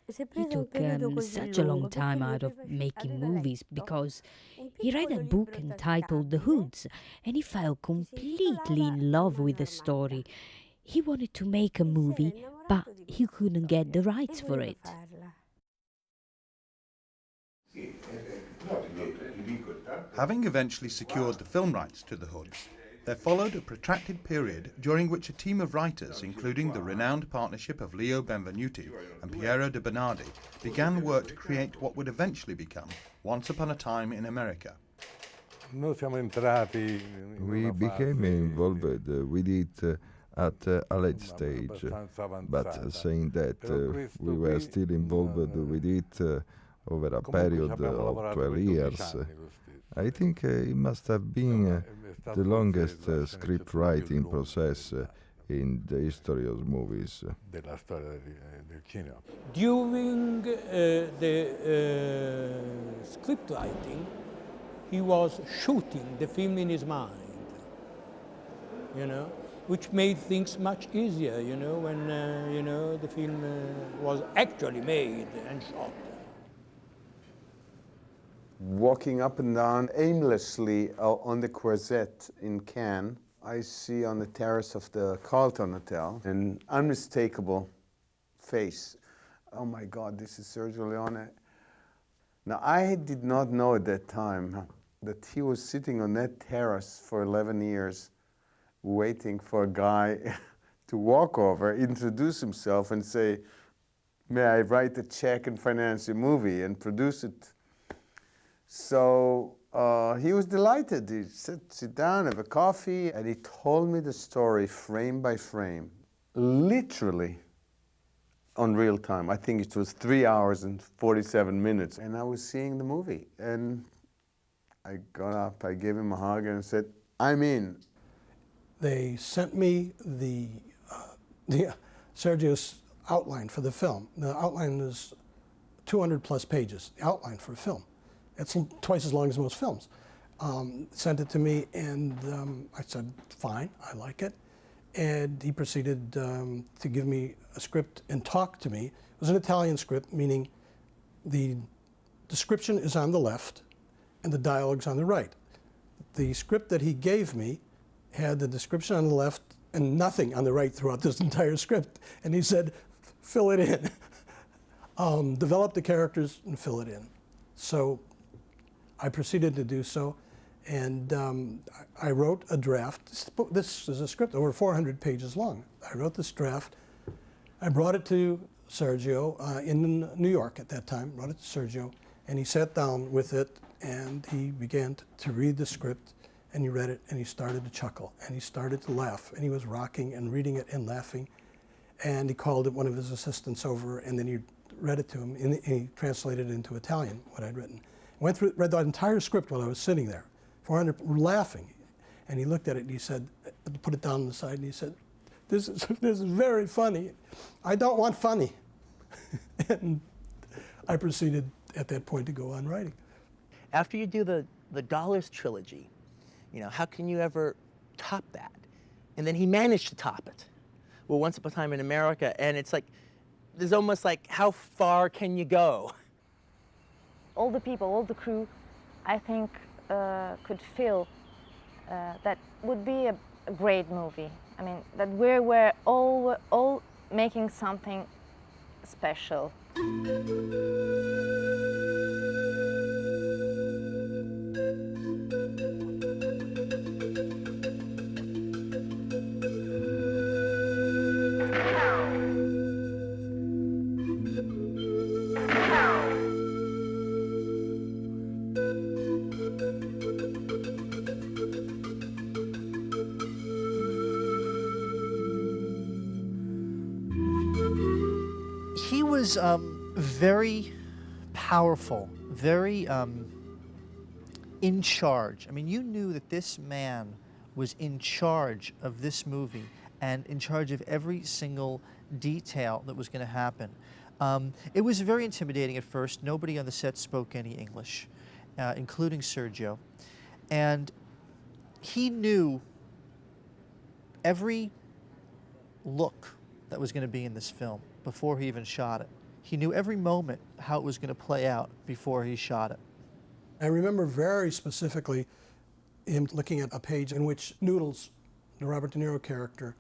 He took such a long time out of making movies because he read a book entitled The Hoods and he fell completely in love with the story. He wanted to make a movie, but he couldn't get the rights for it. Having eventually secured the film rights to The Hoods, there followed a protracted period during which a team of writers, including the renowned partnership of Leo Benvenuti and Piero de Bernardi, began work to create what would eventually become Once Upon a Time in America. We became involved with it at a late stage, but saying that we were still involved with it over a period of 12 years. I think it must have been the longest script writing process in the history of movies. During the script writing, he was shooting the film in his mind, which made things much easier, when, the film was actually made and shot. Walking up and down aimlessly on the Croisette in Cannes, I see on the terrace of the Carlton Hotel an unmistakable face. Oh my God, this is Sergio Leone. Now, I did not know at that time that he was sitting on that terrace for 11 years, waiting for a guy to walk over, introduce himself and say, may I write a check and finance your movie and produce it? So he was delighted. He said, sit down, have a coffee, and he told me the story frame by frame, literally on real time. I think it was 3 hours and 47 minutes. And I was seeing the movie. And I got up, I gave him a hug and said, I'm in. They sent me the Sergio's outline for the film. The outline is 200 plus pages, the outline for a film. It's twice as long as most films. Sent it to me, and I said, fine, I like it. And he proceeded to give me a script and talk to me. It was an Italian script, meaning the description is on the left and the dialogue's on the right. The script that he gave me had the description on the left and nothing on the right throughout this entire script. And he said, fill it in. Develop the characters and fill it in. So I proceeded to do so, and I wrote a draft. This is a script over 400 pages long. I wrote this draft. I brought it to Sergio in New York at that time, brought it to Sergio, and he sat down with it, and he began to read the script, and he read it, and he started to chuckle, and he started to laugh, and he was rocking and reading it and laughing, and he called one of his assistants over, and then he read it to him, and he translated it into Italian, what I'd written. Read the entire script while I was sitting there, 400, laughing. And he looked at it and he said, put it down on the side, and he said, this is very funny. I don't want funny. And I proceeded at that point to go on writing. After you do the Dollars trilogy, how can you ever top that? And then he managed to top it. Well, Once Upon a Time in America, and it's like, there's almost like, how far can you go? All the people, all the crew, I think could feel that would be a great movie. I mean, that we're all making something special. He was very powerful, very in charge. I mean, you knew that this man was in charge of this movie and in charge of every single detail that was going to happen. It was very intimidating at first. Nobody on the set spoke any English, including Sergio. And he knew every look that was going to be in this film before he even shot it. He knew every moment how it was going to play out before he shot it. I remember very specifically him looking at a page in which Noodles, the Robert De Niro character,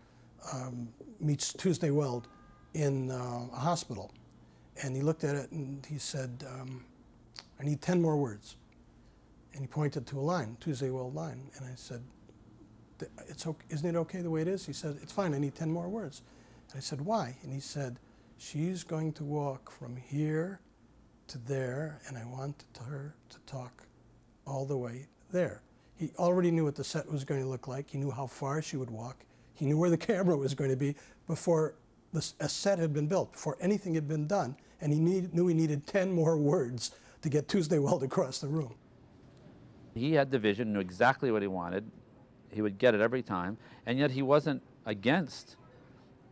meets Tuesday Weld in a hospital. And he looked at it and he said, I need 10 more words. And he pointed to a line, Tuesday Weld line. And I said, it's okay, isn't it okay the way it is? He said, it's fine, I need 10 more words. And I said, why? And he said, she's going to walk from here to there, and I want her to talk all the way there. He already knew what the set was going to look like. He knew how far she would walk. He knew where the camera was going to be before a set had been built, before anything had been done, and he knew he needed 10 more words to get Tuesday Weld across the room. He had the vision, knew exactly what he wanted. He would get it every time, and yet he wasn't against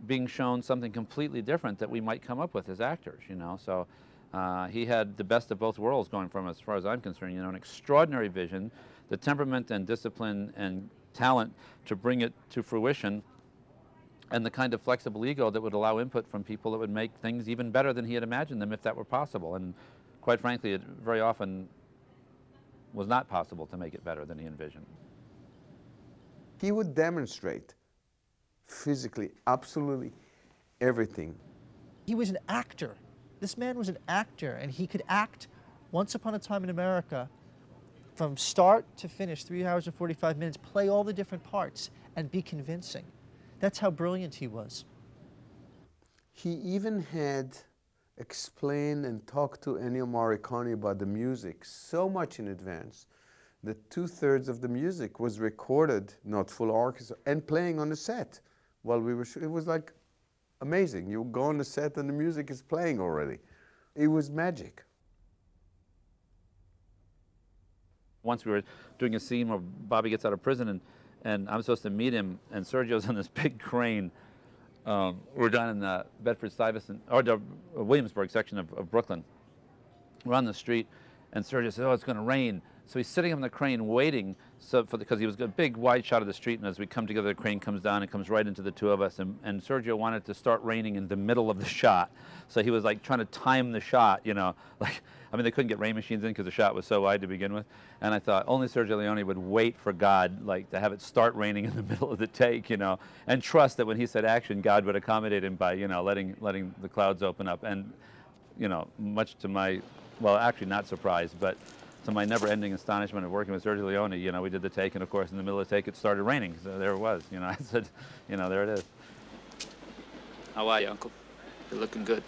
being shown something completely different that we might come up with as actors, you know. So he had the best of both worlds going from, as far as I'm concerned, you know, an extraordinary vision, the temperament and discipline and talent to bring it to fruition, and the kind of flexible ego that would allow input from people that would make things even better than he had imagined them if that were possible. And quite frankly, it very often was not possible to make it better than he envisioned. He would demonstrate physically absolutely everything. He was an actor. This man was an actor, and he could act Once Upon a Time in America from start to finish, 3 hours and 45 minutes, play all the different parts and be convincing. That's how brilliant he was. He even had explained and talked to Ennio Morricone about the music so much in advance that 2/3 of the music was recorded, not full orchestra, and playing on the set while we were shooting. It was like amazing. You go on the set and the music is playing already. It was magic. Once we were doing a scene where Bobby gets out of prison and I'm supposed to meet him, and Sergio's on this big crane. We're down in the Bedford-Stuyvesant, or the Williamsburg section of Brooklyn. We're on the street, and Sergio says, oh, it's going to rain. So he's sitting on the crane waiting because he was a big wide shot of the street, and as we come together, the crane comes down and comes right into the two of us, and Sergio wanted to start raining in the middle of the shot. So he was like trying to time the shot, you know, like, I mean, they couldn't get rain machines in because the shot was so wide to begin with. And I thought only Serio Leone would wait for God, like, to have it start raining in the middle of the take, you know, and trust that when he said action, God would accommodate him by, you know, letting the clouds open up. And, you know, much to my, well, actually not surprised, but to my never-ending astonishment of working with Serio Leone, you know, we did the take, and of course, in the middle of the take, it started raining. So there it was, you know. I said, you know, there it is. How are you, Uncle? You're looking good.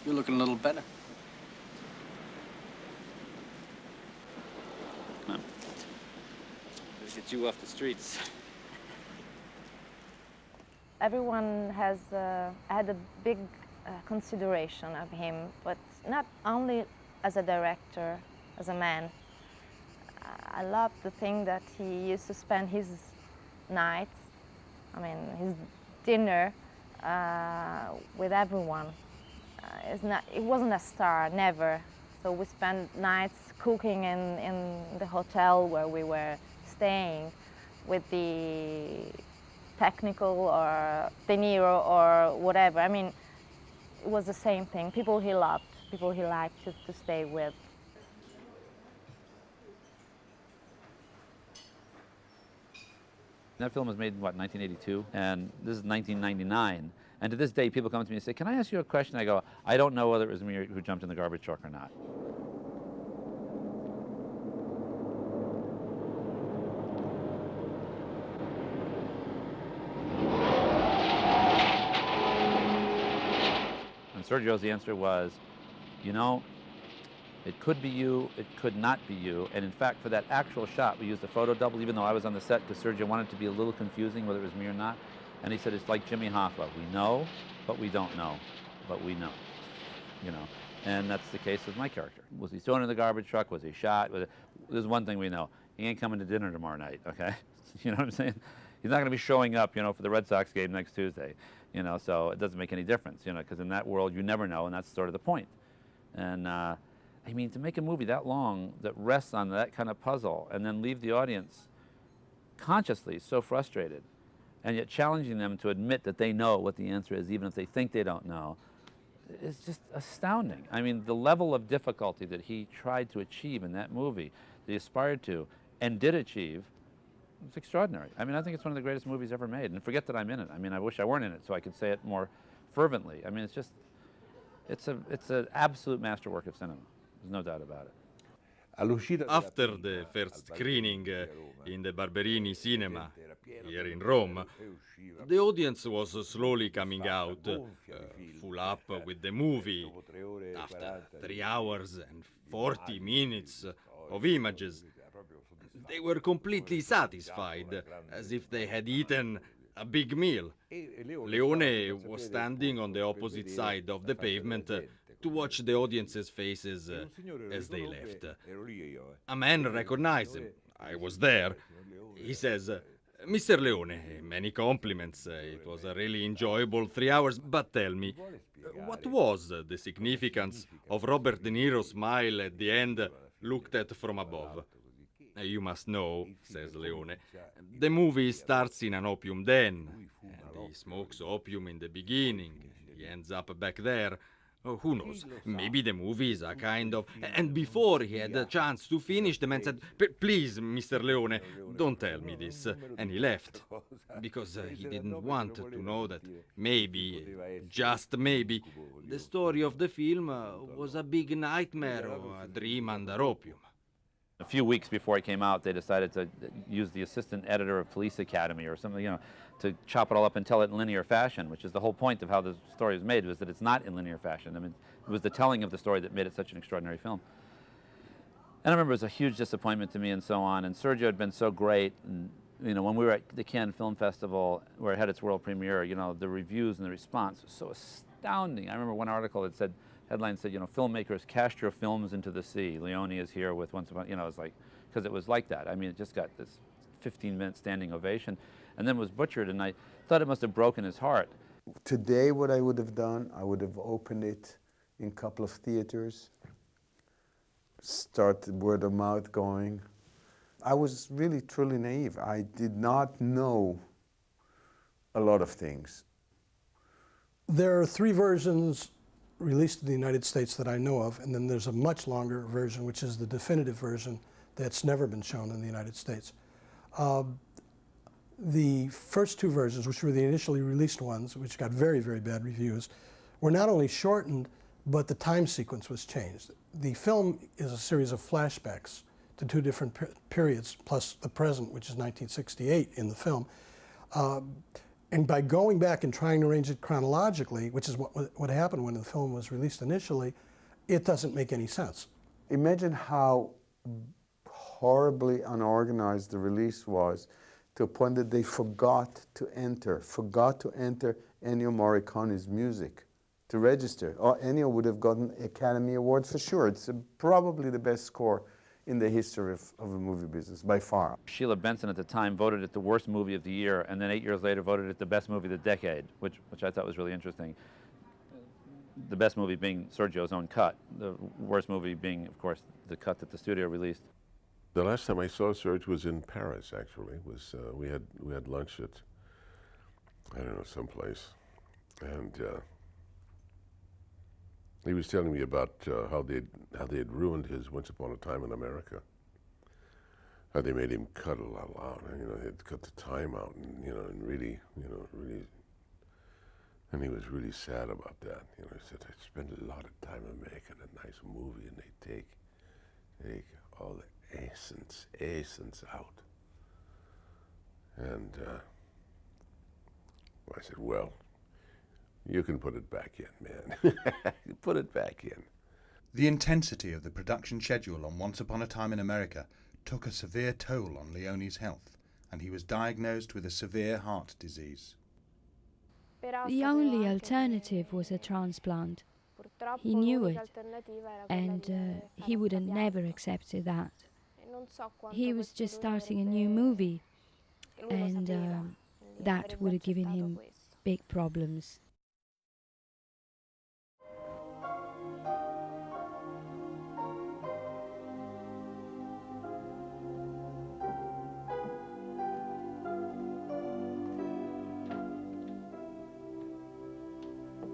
You're looking a little better. Well, gotta get you off the streets. Everyone has had a big consideration of him, but not only as a director, as a man. I love the thing that he used to spend his nights, I mean, his dinner with everyone. It wasn't a star, never. So we spent nights cooking in the hotel where we were staying with the technical or De Niro or whatever. I mean, it was the same thing. People he loved, people he liked to stay with. That film was made in, what, 1982? And this is 1999. And to this day, people come to me and say, can I ask you a question? I go, I don't know whether it was me who jumped in the garbage truck or not. And Sergio's answer was, you know, it could be you, it could not be you. And in fact, for that actual shot, we used a photo double, even though I was on the set, because Sergio wanted it to be a little confusing whether it was me or not. And he said, it's like Jimmy Hoffa. We know, but we don't know, but we know, you know. And that's the case with my character. Was he thrown in the garbage truck? Was he shot? There's one thing we know. He ain't coming to dinner tomorrow night, okay? You know what I'm saying? He's not going to be showing up, you know, for the Red Sox game next Tuesday, you know, so it doesn't make any difference, you know, because in that world, you never know, and that's sort of the point. And, I mean, to make a movie that long that rests on that kind of puzzle and then leave the audience consciously so frustrated and yet challenging them to admit that they know what the answer is, even if they think they don't know, is just astounding. I mean, the level of difficulty that he tried to achieve in that movie, that he aspired to, and did achieve, it's extraordinary. I mean, I think it's one of the greatest movies ever made. And forget that I'm in it. I mean, I wish I weren't in it so I could say it more fervently. I mean, it's just, it's an absolute masterwork of cinema. There's no doubt about it. After the first screening in the Barberini cinema here in Rome, the audience was slowly coming out, full up with the movie. After 3 hours and 40 minutes of images, they were completely satisfied, as if they had eaten a big meal. Leone was standing on the opposite side of the pavement to watch the audience's faces as they left. A man recognized him. I was there. He says, "Mr. Leone, many compliments. It was a really enjoyable 3 hours. But tell me, what was the significance of Robert De Niro's smile at the end, looked at from above?" "You must know," says Leone, "the movie starts in an opium den, and he smokes opium in the beginning. He ends up back there. Who knows? Maybe the movie is a kind of..." And before he had a chance to finish, the man said, "Please, Mr. Leone, don't tell me this." And he left, because he didn't want to know that maybe, just maybe, the story of the film was a big nightmare or a dream under opium. A few weeks before it came out, they decided to use the assistant editor of Police Academy or something, you know, to chop it all up and tell it in linear fashion, which is the whole point of how the story is made, was that it's not in linear fashion. I mean, it was the telling of the story that made it such an extraordinary film. And I remember it was a huge disappointment to me and so on, and Sergio had been so great, and, you know, when we were at the Cannes Film Festival, where it had its world premiere, you know, the reviews and the response was so astounding. I remember one article that said, headline said, you know, "Filmmakers cast your films into the sea. Leone is here with Once Upon," you know, it's like, because it was like that. I mean, it just got this 15-minute standing ovation, and then was butchered, and I thought it must have broken his heart. Today, what I would have done, I would have opened it in a couple of theaters, start word of mouth going. I was really, truly naive. I did not know a lot of things. There are 3 versions released in the United States that I know of, and then there's a much longer version, which is the definitive version that's never been shown in the United States. The first 2 versions, which were the initially released ones, which got very, very bad reviews, were not only shortened, but the time sequence was changed. The film is a series of flashbacks to 2 different periods, plus the present, which is 1968 in the film. And by going back and trying to arrange it chronologically, which is what happened when the film was released initially, it doesn't make any sense. Imagine how horribly unorganized the release was, to a point that they forgot to enter Ennio Morricone's music to register. Or Ennio would have gotten Academy Award for sure. It's probably the best score in the history of the movie business, by far. Sheila Benson at the time voted it the worst movie of the year, and then 8 years later voted it the best movie of the decade, which I thought was really interesting. The best movie being Sergio's own cut, the worst movie being, of course, the cut that the studio released. The last time I saw Serge was in Paris, actually. We had lunch at, I don't know, someplace, and he was telling me about how they had ruined his Once Upon a Time in America. How they made him cut a lot out, you know, they had cut the time out, and and really, and he was really sad about that. You know, he said, "I spent a lot of time in making a nice movie, and they take all the essence out." And I said, "Well, you can put it back in, man." Put it back in. The intensity of the production schedule on Once Upon a Time in America took a severe toll on Leone's health, and he was diagnosed with a severe heart disease. The only alternative was a transplant. He knew it, and he would have never accepted that. He was just starting a new movie, and that would have given him big problems.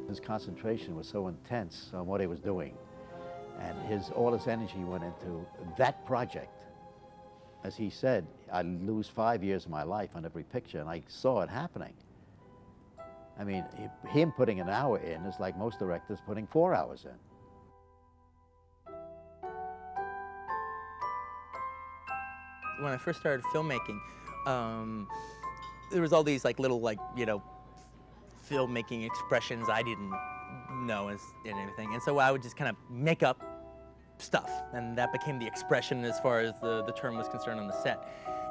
His concentration was so intense on what he was doing, and all his energy went into that project. As he said, I lose 5 years of my life on every picture, and I saw it happening. I mean, him putting an hour in is like most directors putting 4 hours in. When I first started filmmaking, there was all these little filmmaking expressions I didn't know and anything, and so I would just kind of make up stuff, and that became the expression as far as the term was concerned on the set.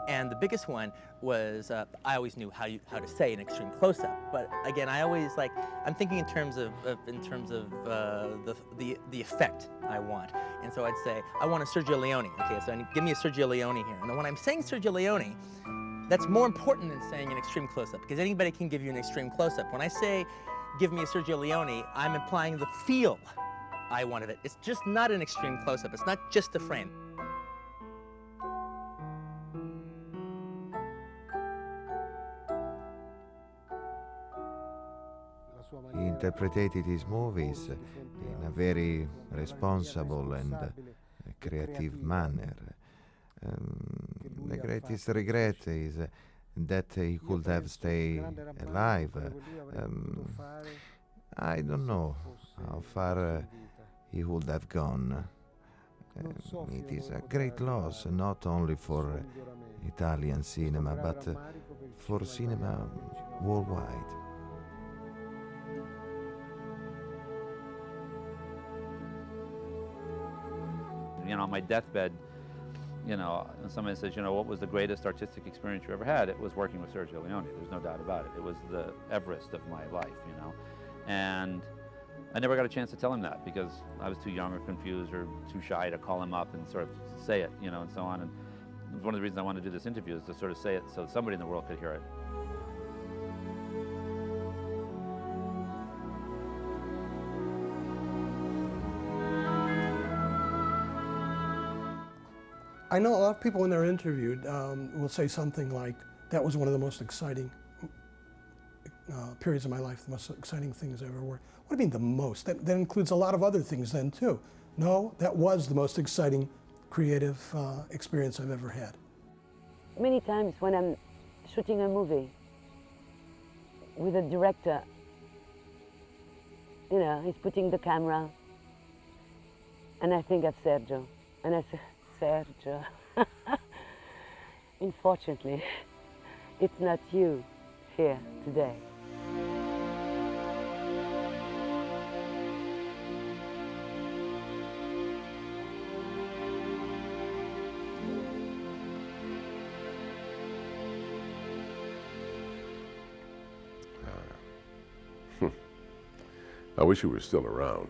And the biggest one was I always knew how to say an extreme close-up, but again, I'm thinking in terms of the effect I want. And so I'd say I want a Sergio Leone. Okay, so give me a Sergio Leone here. And then when I'm saying Sergio Leone, that's more important than saying an extreme close-up, because anybody can give you an extreme close-up. When I say give me a Sergio Leone, I'm implying the feel I want of it. It's just not an extreme close-up. It's not just a frame. He interpreted his movies in a very responsible and creative manner. The greatest regret is that he could have stayed alive. I don't know how far he would have gone. It is a great loss, not only for Italian cinema, but for cinema worldwide. On my deathbed, somebody says, what was the greatest artistic experience you ever had? It was working with Sergio Leone. There's no doubt about it. It was the Everest of my life, And I never got a chance to tell him that because I was too young or confused or too shy to call him up and sort of say it, and so on. And it was one of the reasons I wanted to do this interview is to sort of say it so somebody in the world could hear it. I know a lot of people when they're interviewed will say something like, that was one of the most exciting periods of my life, the most exciting things I ever worked. What do you mean the most? That includes a lot of other things then too. No, that was the most exciting creative experience I've ever had. Many times when I'm shooting a movie with a director, he's putting the camera and I think of Sergio and I say, Sergio, unfortunately, it's not you here today. I wish he was still around.